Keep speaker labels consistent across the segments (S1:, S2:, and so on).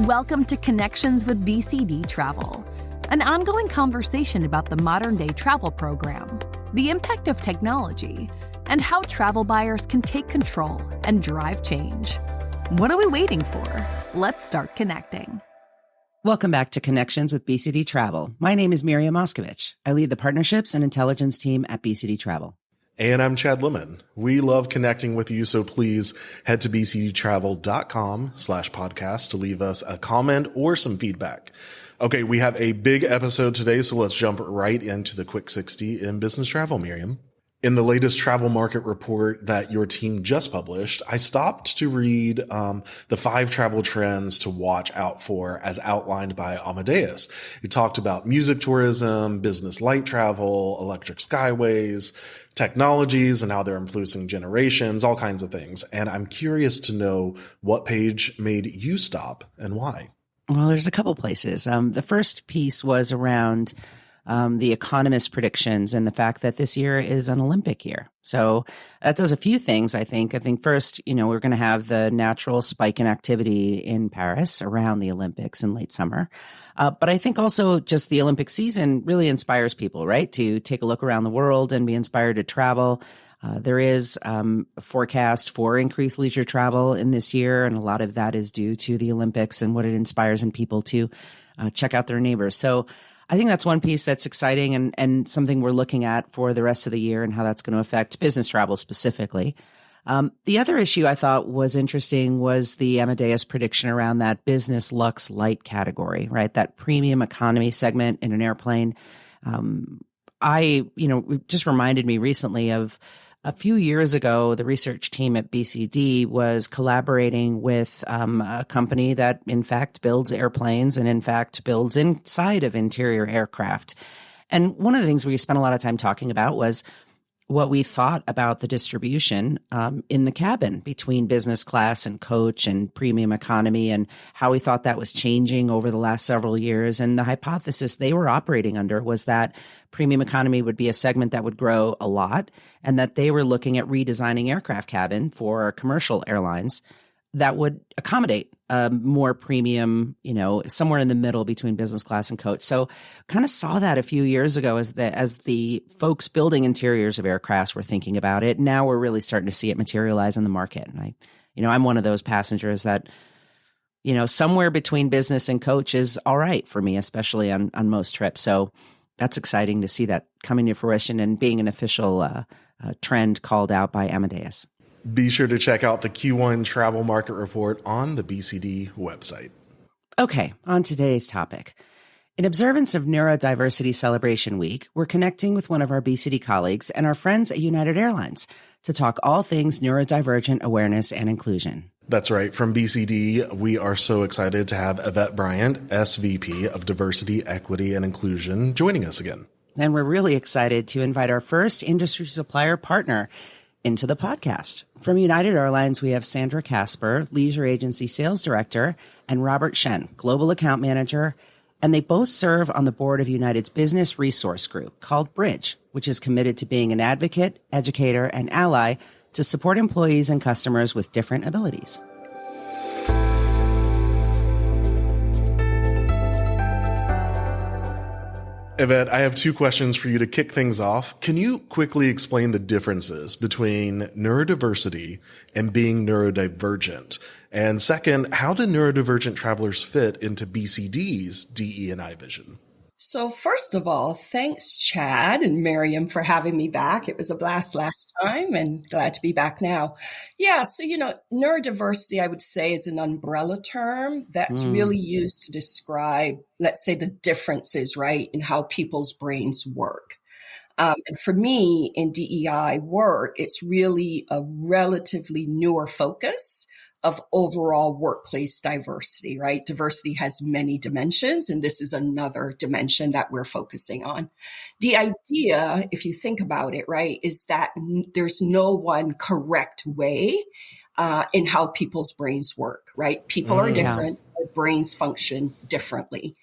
S1: Welcome to Connections with BCD Travel, an ongoing conversation about the modern-day travel program, the impact of technology, and how travel buyers can take control and drive change. What are we waiting for? Let's start connecting.
S2: Welcome back to Connections with BCD Travel. My name is Miriam. I lead the partnerships and intelligence team at BCD Travel.
S3: And I'm Chad Lemon. We love connecting with you, so please head to bcdtravel.com/podcast to leave us a comment or some feedback. Okay, we have a big episode today, so let's jump right into the quick 60 in business travel, Miriam. In the latest travel market report that your team just published, I stopped to read the 5 travel trends to watch out for as outlined by Amadeus. It talked about music tourism, business light travel, electric skyways, technologies and how they're influencing generations, all kinds of things. And I'm curious to know what page made you stop and why.
S2: Well, there's a couple places. The first piece was around the economist predictions and the fact that this year is an Olympic year. So that does a few things, I think. I think first, we're going to have the natural spike in activity in Paris around the Olympics in late summer. But I think also just the Olympic season really inspires people, right, to take a look around the world and be inspired to travel. There is a forecast for increased leisure travel in this year, and a lot of that is due to the Olympics and what it inspires in people to check out their neighbors. So I think that's one piece that's exciting and something we're looking at for the rest of the year and how that's going to affect business travel specifically. The other issue I thought was interesting was the Amadeus prediction around that business luxe light category, right? That premium economy segment in an airplane. It just reminded me recently of a few years ago, the research team at BCD was collaborating with a company that, in fact, builds airplanes and, in fact, builds inside of interior aircraft. And one of the things we spent a lot of time talking about was what we thought about the distribution in the cabin between business class and coach and premium economy and how we thought that was changing over the last several years. And the hypothesis they were operating under was that premium economy would be a segment that would grow a lot and that they were looking at redesigning aircraft cabin for commercial airlines that would accommodate more premium, somewhere in the middle between business class and coach. So kind of saw that a few years ago as the folks building interiors of aircrafts were thinking about it. Now we're really starting to see it materialize in the market. And I'm one of those passengers that, somewhere between business and coach is all right for me, especially on most trips. So that's exciting to see that coming to fruition and being an official trend called out by Amadeus.
S3: Be sure to check out the Q1 travel market report on the BCD website.
S2: Okay, on today's topic. In observance of Neurodiversity Celebration Week, we're connecting with one of our BCD colleagues and our friends at United Airlines to talk all things neurodivergent awareness and inclusion.
S3: That's right. From BCD, we are so excited to have Yvette Bryant, SVP of Diversity, Equity, and Inclusion, joining us again.
S2: And we're really excited to invite our first industry supplier partner into the podcast. From United Airlines, we have Sandra Kaspar, Leisure Agency Sales Director, and Robert Shen, Global Account Manager, and they both serve on the board of United's business resource group called Bridge, which is committed to being an advocate, educator, and ally to support employees and customers with different abilities.
S3: Yvette, I have 2 questions for you to kick things off. Can you quickly explain the differences between neurodiversity and being neurodivergent? And second, how do neurodivergent travelers fit into BCD's DE&I vision?
S4: So first of all, thanks, Chad and Miriam, for having me back. It was a blast last time and glad to be back now. Yeah, so, neurodiversity, I would say, is an umbrella term that's really used to describe, let's say, the differences, right, in how people's brains work. And for me, in DEI work, it's really a relatively newer focus of overall workplace diversity, right? Diversity has many dimensions, and this is another dimension that we're focusing on. The idea, if you think about it, right, is that there's no one correct way in how people's brains work, right? People are different, our brains function differently.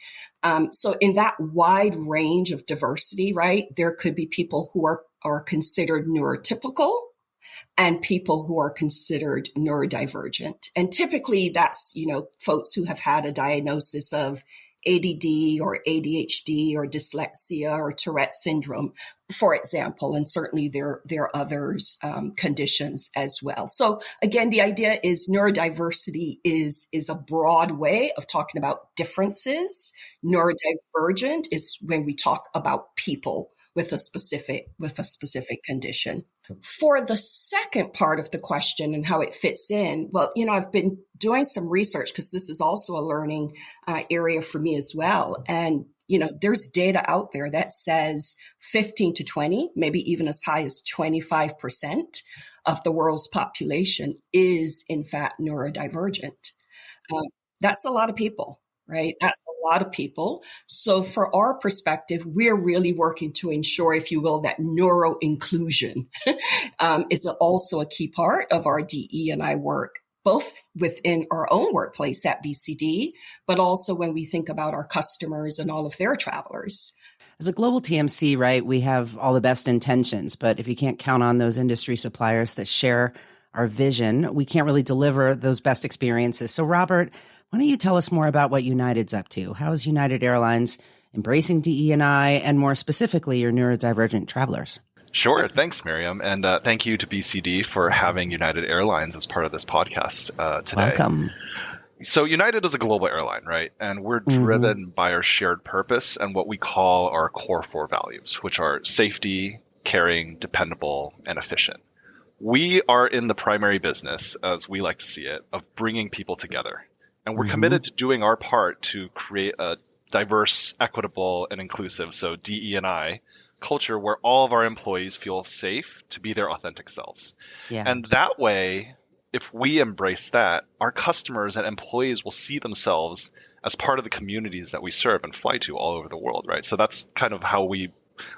S4: So in that wide range of diversity, right, there could be people who are considered neurotypical, and people who are considered neurodivergent. And typically that's, folks who have had a diagnosis of ADD or ADHD or dyslexia or Tourette syndrome, for example, and certainly there are others conditions as well. So again, the idea is neurodiversity is a broad way of talking about differences. Neurodivergent is when we talk about people with a specific condition. For the second part of the question and how it fits in, well, I've been doing some research because this is also a learning area for me as well. And, there's data out there that says 15 to 20, maybe even as high as 25% of the world's population is in fact neurodivergent. That's a lot of people, right? That's a lot of people. So for our perspective, we're really working to ensure, if you will, that neuro inclusion is also a key part of our DE&I work, both within our own workplace at BCD, but also when we think about our customers and all of their travelers.
S2: As a global TMC, right, we have all the best intentions, but if you can't count on those industry suppliers that share our vision, we can't really deliver those best experiences. So Robert, why don't you tell us more about what United's up to? How is United Airlines embracing DE&I and more specifically your neurodivergent travelers?
S5: Sure. Thanks, Miriam. And thank you to BCD for having United Airlines as part of this podcast today.
S2: Welcome.
S5: So United is a global airline, right? And we're driven by our shared purpose and what we call our core 4 values, which are safety, caring, dependable, and efficient. We are in the primary business, as we like to see it, of bringing people together. And we're committed to doing our part to create a diverse, equitable, and inclusive, so DE&I, culture where all of our employees feel safe to be their authentic selves.
S2: Yeah.
S5: And that way, if we embrace that, our customers and employees will see themselves as part of the communities that we serve and fly to all over the world, right? So that's kind of how we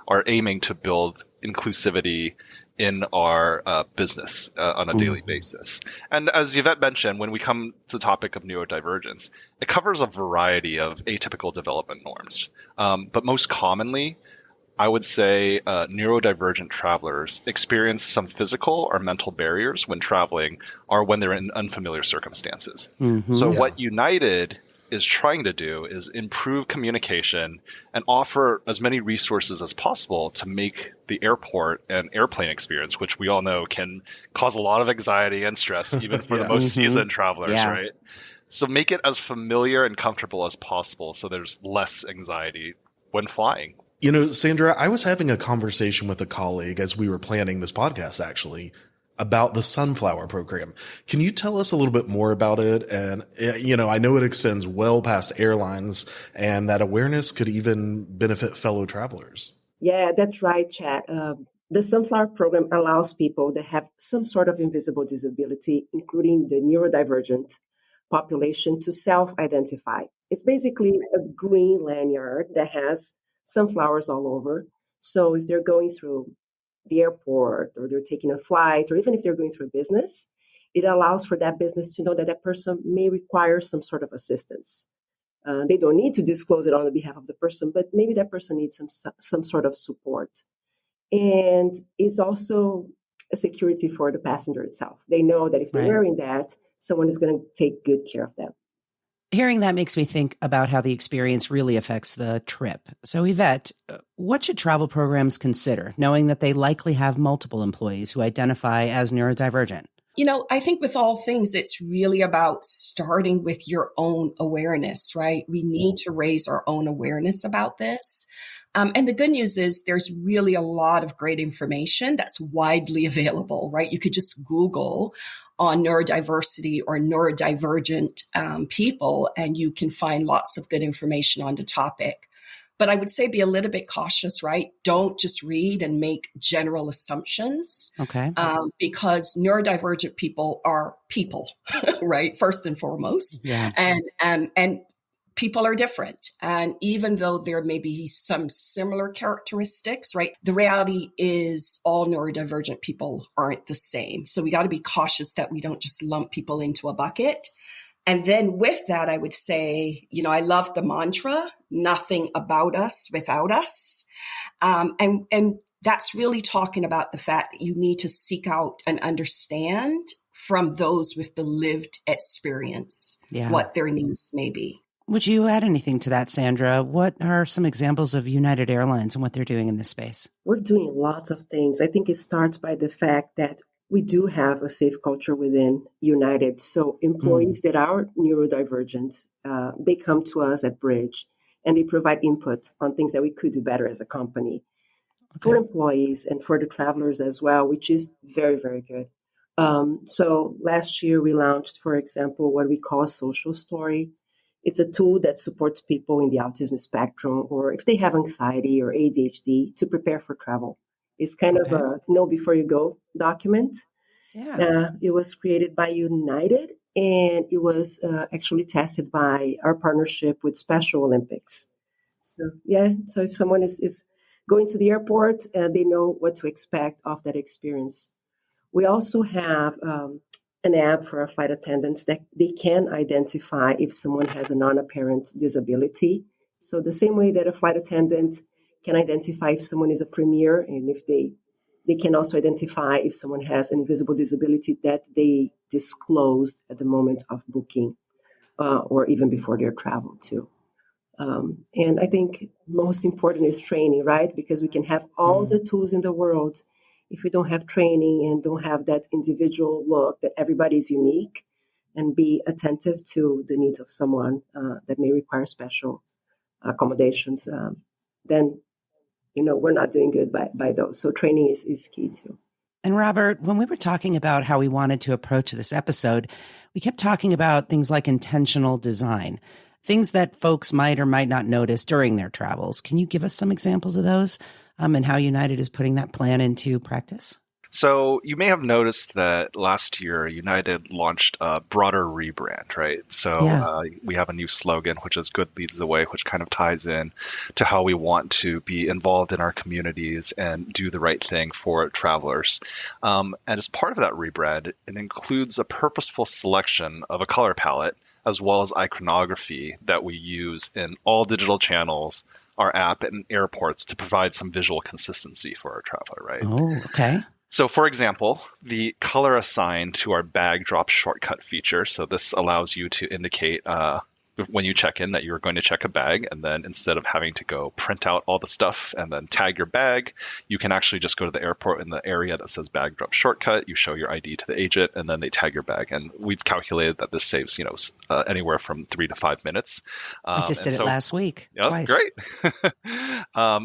S5: are aiming to build inclusivity in our business on a daily basis. And as Yvette mentioned, when we come to the topic of neurodivergence, it covers a variety of atypical development norms. But most commonly, I would say neurodivergent travelers experience some physical or mental barriers when traveling or when they're in unfamiliar circumstances. So what United is trying to do is improve communication and offer as many resources as possible to make the airport and airplane experience, which we all know can cause a lot of anxiety and stress, even for the most seasoned travelers, right? So make it as familiar and comfortable as possible so there's less anxiety when flying.
S3: Sandra, I was having a conversation with a colleague as we were planning this podcast, actually, about the Sunflower program. Can you tell us a little bit more about it? And, I know it extends well past airlines and that awareness could even benefit fellow travelers.
S6: Yeah, that's right, Chad. The Sunflower program allows people that have some sort of invisible disability, including the neurodivergent population, to self-identify. It's basically a green lanyard that has sunflowers all over. So if they're going through the airport or they're taking a flight, or even if they're going through a business, it allows for that business to know that that person may require some sort of assistance. They don't need to disclose it on the behalf of the person, but maybe that person needs some sort of support. And it's also a security for the passenger itself. They know that if they're wearing that, someone is going to take good care of them.
S2: Hearing that makes me think about how the experience really affects the trip. So Yvette, what should travel programs consider, knowing that they likely have multiple employees who identify as neurodivergent?
S4: I think with all things, it's really about starting with your own awareness, right? We need to raise our own awareness about this. And the good news is there's really a lot of great information that's widely available, right? You could just Google on neurodiversity or neurodivergent people, and you can find lots of good information on the topic. But I would say be a little bit cautious, right? Don't just read and make general assumptions.
S2: Okay.
S4: Because neurodivergent people are people, right? First and foremost.
S2: Yeah.
S4: And people are different. And even though there may be some similar characteristics, right? The reality is all neurodivergent people aren't the same. So we got to be cautious that we don't just lump people into a bucket. And then with that, I would say, I love the mantra, nothing about us without us. And that's really talking about the fact that you need to seek out and understand from those with the lived experience what their needs may be.
S2: Would you add anything to that, Sandra? What are some examples of United Airlines and what they're doing in this space?
S6: We're doing lots of things. I think it starts by the fact that we do have a safe culture within United. So employees that are neurodivergent, they come to us at Bridge and they provide input on things that we could do better as a company for employees and for the travelers as well, which is very, very good. So last year we launched, for example, what we call a social story. It's a tool that supports people in the autism spectrum, or if they have anxiety or ADHD, to prepare for travel. It's kind of a know before you go document.
S2: Yeah.
S6: It was created by United, and it was actually tested by our partnership with Special Olympics. So if someone is going to the airport, they know what to expect of that experience. We also have an app for our flight attendants that they can identify if someone has a non-apparent disability. So the same way that a flight attendant can identify if someone is a premier, and if they can also identify if someone has an invisible disability that they disclosed at the moment of booking or even before their travel too. And I think most important is training, right? Because we can have all the tools in the world. If we don't have training and don't have that individual look that everybody is unique and be attentive to the needs of someone that may require special accommodations, then, we're not doing good by those. So training is key too.
S2: And Robert, when we were talking about how we wanted to approach this episode, we kept talking about things like intentional design, things that folks might or might not notice during their travels. Can you give us some examples of those and how United is putting that plan into practice?
S5: So you may have noticed that last year United launched a broader rebrand, right? So we have a new slogan, which is "Good Leads the Way," which kind of ties in to how we want to be involved in our communities and do the right thing for travelers. And as part of that rebrand, it includes a purposeful selection of a color palette as well as iconography that we use in all digital channels, our app, and airports to provide some visual consistency for our traveler, right?
S2: Oh, okay.
S5: So for example, the color assigned to our bag drop shortcut feature. So this allows you to indicate when you check in that you're going to check a bag. And then instead of having to go print out all the stuff and then tag your bag, you can actually just go to the airport in the area that says bag drop shortcut. You show your ID to the agent and then they tag your bag. And we've calculated that this saves, anywhere from 3 to 5 minutes.
S2: I just did it last week.
S5: Yeah,
S2: twice.
S5: Great.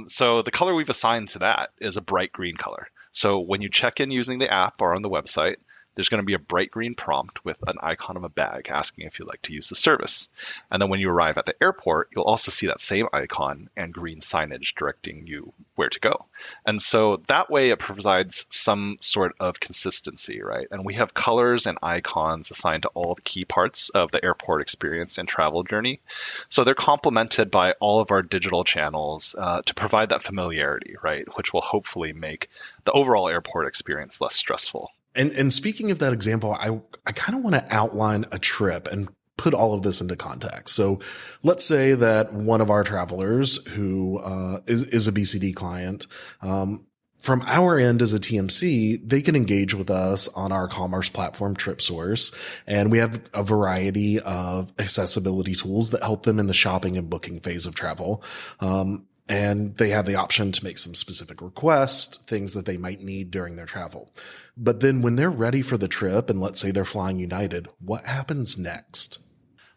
S5: So the color we've assigned to that is a bright green color. So when you check in using the app or on the website, there's going to be a bright green prompt with an icon of a bag asking if you'd like to use the service. And then when you arrive at the airport, you'll also see that same icon and green signage directing you where to go. And so that way it provides some sort of consistency, right? And we have colors and icons assigned to all the key parts of the airport experience and travel journey. So they're complemented by all of our digital channels to provide that familiarity, right? Which will hopefully make the overall airport experience less stressful.
S3: And speaking of that example, I kind of want to outline a trip and put all of this into context. So let's say that one of our travelers who is a BCD client, from our end as a TMC, they can engage with us on our commerce platform, TripSource, and we have a variety of accessibility tools that help them in the shopping and booking phase of travel. And they have the option to make some specific requests, things that they might need during their travel. But then when they're ready for the trip, and let's say they're flying United, what happens next?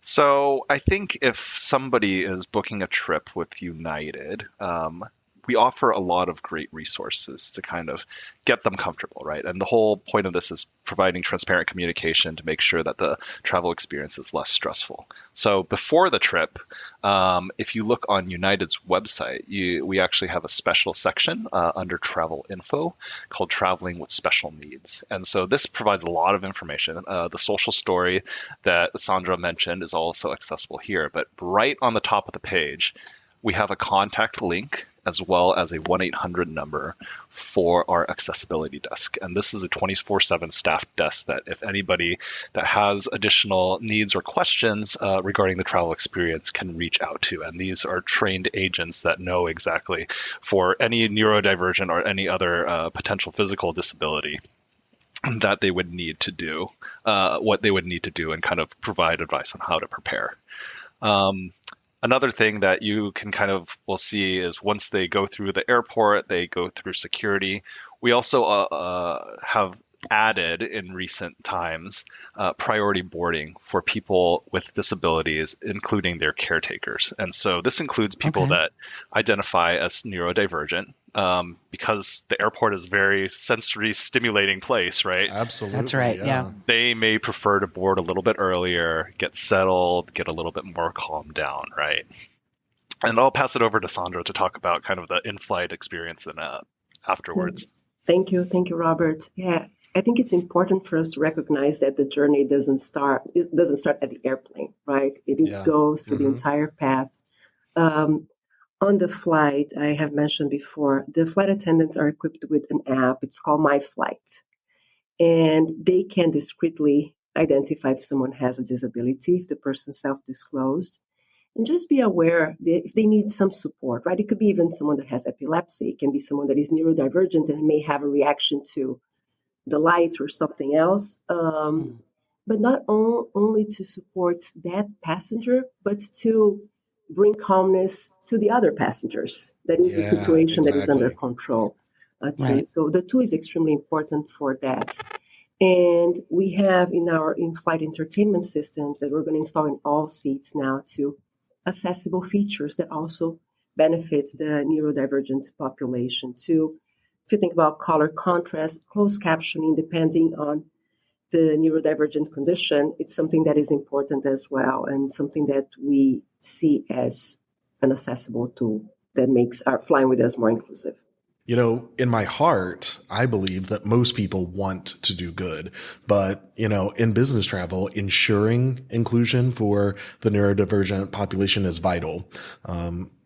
S5: So I think if somebody is booking a trip with United, we offer a lot of great resources to kind of get them comfortable, right? And the whole point of this is providing transparent communication to make sure that the travel experience is less stressful. So before the trip, if you look on United's website, we actually have a special section under travel info called Traveling with Special Needs. And so this provides a lot of information. The social story that Sandra mentioned is also accessible here, but right on the top of the page, we have a contact link as well as a 1-800 number for our accessibility desk. And this is a 24/7 staffed desk that if anybody that has additional needs or questions regarding the travel experience can reach out to. And these are trained agents that know exactly for any neurodivergent or any other potential physical disability that they would need to do, what they would need to do, and kind of provide advice on how to prepare. Another thing that you can kind of will see is once they go through the airport, they go through security. We also have added in recent times priority boarding for people with disabilities, including their caretakers. And so this includes people that identify as neurodivergent because the airport is a very sensory stimulating place, right?
S3: Absolutely.
S2: That's right. Yeah.
S5: They may prefer to board a little bit earlier, get settled, get a little bit more calmed down, right? And I'll pass it over to Sandra to talk about kind of the in-flight experience and afterwards.
S6: Thank you, Robert. Yeah, I think it's important for us to recognize that the journey doesn't start at the airplane, right? It goes through the entire path. On the flight, I have mentioned before, the flight attendants are equipped with an app. It's called My Flight. And they can discreetly identify if someone has a disability, if the person self-disclosed. And just be aware that if they need some support, right? It could be even someone that has epilepsy. It can be someone that is neurodivergent and may have a reaction to the lights or something else. But not only to support that passenger, but to bring calmness to the other passengers. That is the situation that is under control. Right. So the tool is extremely important for that. And we have in our in-flight entertainment systems that we're going to install in all seats now to accessible features that also benefit the neurodivergent population. If you think about color contrast, closed captioning, depending on the neurodivergent condition, it's something that is important as well, and something that we see as an accessible tool that makes our flying with us more inclusive.
S3: You know, in my heart, I believe that most people want to do good, but, you know, in business travel, ensuring inclusion for the neurodivergent population is vital.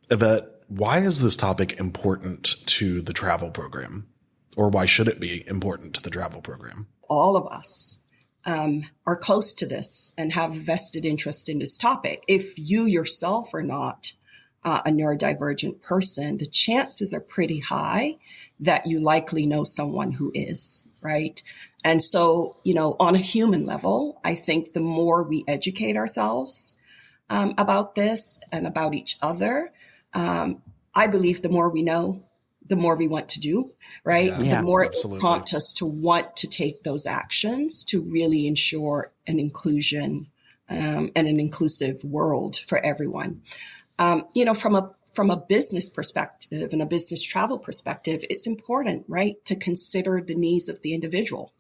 S3: Yvette, why is this topic important to the travel program? Or why should it be important to the travel program?
S4: All of us are close to this and have a vested interest in this topic. If you yourself are not a neurodivergent person, the chances are pretty high that you likely know someone who is, right? And so, you know, on a human level, I think the more we educate ourselves about this and about each other, I believe the more we know, the more we want to do, right? The more it will prompt us to want to take those actions to really ensure an inclusion and an inclusive world for everyone. You know, from a business perspective and a business travel perspective, it's important, right, to consider the needs of the individual.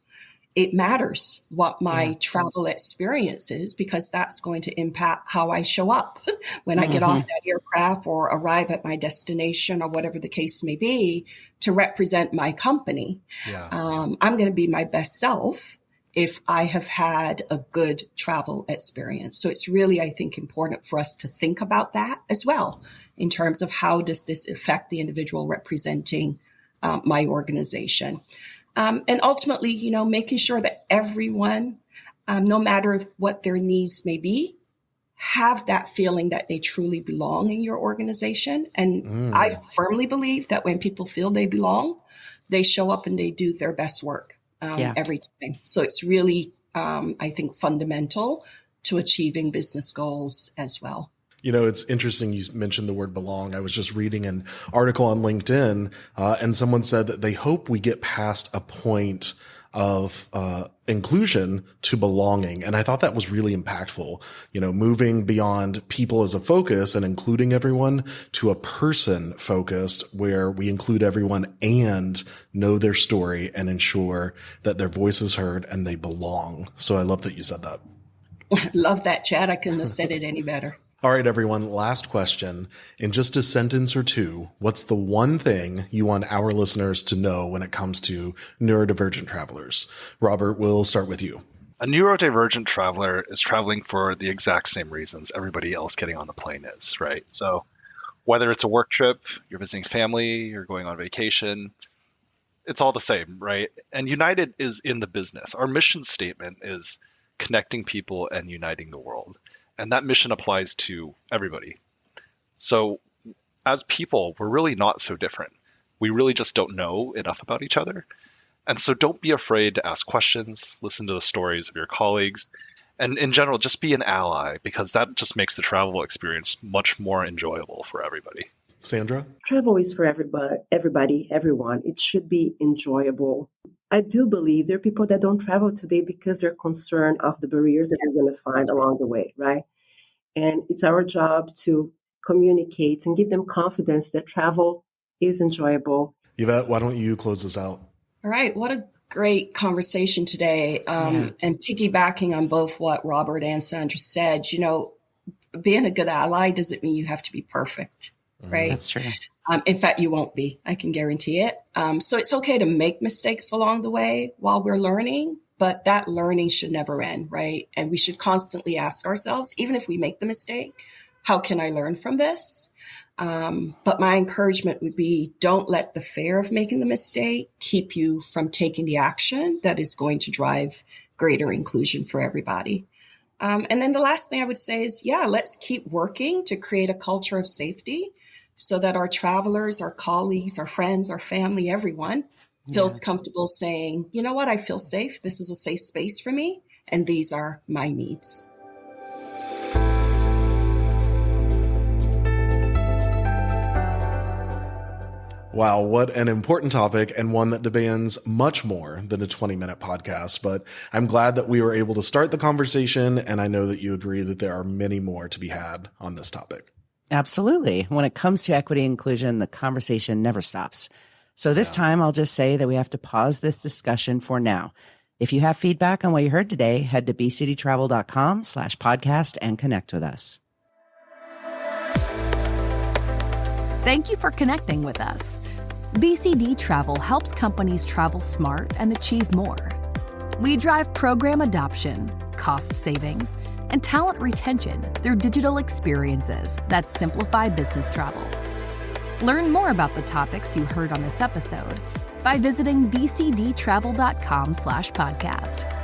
S4: It matters what my travel experience is because that's going to impact how I show up when I get off that aircraft or arrive at my destination or whatever the case may be to represent my company. I'm going to be my best self if I have had a good travel experience. So it's really, I think, important for us to think about that as well in terms of how does this affect the individual representing my organization. And ultimately, you know, making sure that everyone, no matter what their needs may be, have that feeling that they truly belong in your organization. And I firmly believe that when people feel they belong, they show up and they do their best work every time. So it's really, I think, fundamental to achieving business goals as well.
S3: You know, it's interesting you mentioned the word belong. I was just reading an article on LinkedIn, and someone said that they hope we get past a point of inclusion to belonging. And I thought that was really impactful, you know, moving beyond people as a focus and including everyone to a person focused where we include everyone and know their story and ensure that their voice is heard and they belong. So I love that you said that.
S4: Love that, Chad. I couldn't have said it any better.
S3: All right, everyone, last question. In just a sentence or two, what's the one thing you want our listeners to know when it comes to neurodivergent travelers? Robert, we'll start with you.
S5: A neurodivergent traveler is traveling for the exact same reasons everybody else getting on the plane is, right? So Whether it's a work trip, you're visiting family, you're going on vacation, it's all the same, right? And United is in the business. Our mission statement is connecting people and uniting the world. And that mission applies to everybody. So as people, we're really not so different. We really just don't know enough about each other. And so don't be afraid to ask questions, listen to the stories of your colleagues, and in general, just be an ally, because that just makes the travel experience much more enjoyable for everybody.
S3: Sandra?
S6: Travel is for everybody, everyone. It should be enjoyable. I do believe there are people that don't travel today because they're concerned of the barriers that they're going to find along the way, right? And it's our job to communicate and give them confidence that travel is enjoyable.
S3: Yvette, why don't you close this out?
S4: All right. What a great conversation today. And piggybacking on both what Robert and Sandra said, being a good ally doesn't mean you have to be perfect, right?
S2: That's true.
S4: In fact, you won't be. I can guarantee it. So it's okay to make mistakes along the way while we're learning, but that learning should never end, right? And we should constantly ask ourselves, even if we make the mistake, how can I learn from this? But my encouragement would be, don't let the fear of making the mistake keep you from taking the action that is going to drive greater inclusion for everybody. And then the last thing I would say is, let's keep working to create a culture of safety so that our travelers, our colleagues, our friends, our family, everyone feels comfortable saying, you know what, I feel safe. This is a safe space for me. And these are my needs.
S3: Wow, what an important topic, and one that demands much more than a 20-minute podcast. But I'm glad that we were able to start the conversation, and I know that you agree that there are many more to be had on this topic.
S2: Absolutely. When it comes to equity and inclusion, the conversation never stops. So this time, I'll just say that we have to pause this discussion for now. If you have feedback on what you heard today, head to bcdtravel.com/podcast and connect with us.
S1: Thank you for connecting with us. BCD Travel helps companies travel smart and achieve more. We drive program adoption, cost savings, and talent retention through digital experiences that simplify business travel. Learn more about the topics you heard on this episode by visiting bcdtravel.com/podcast.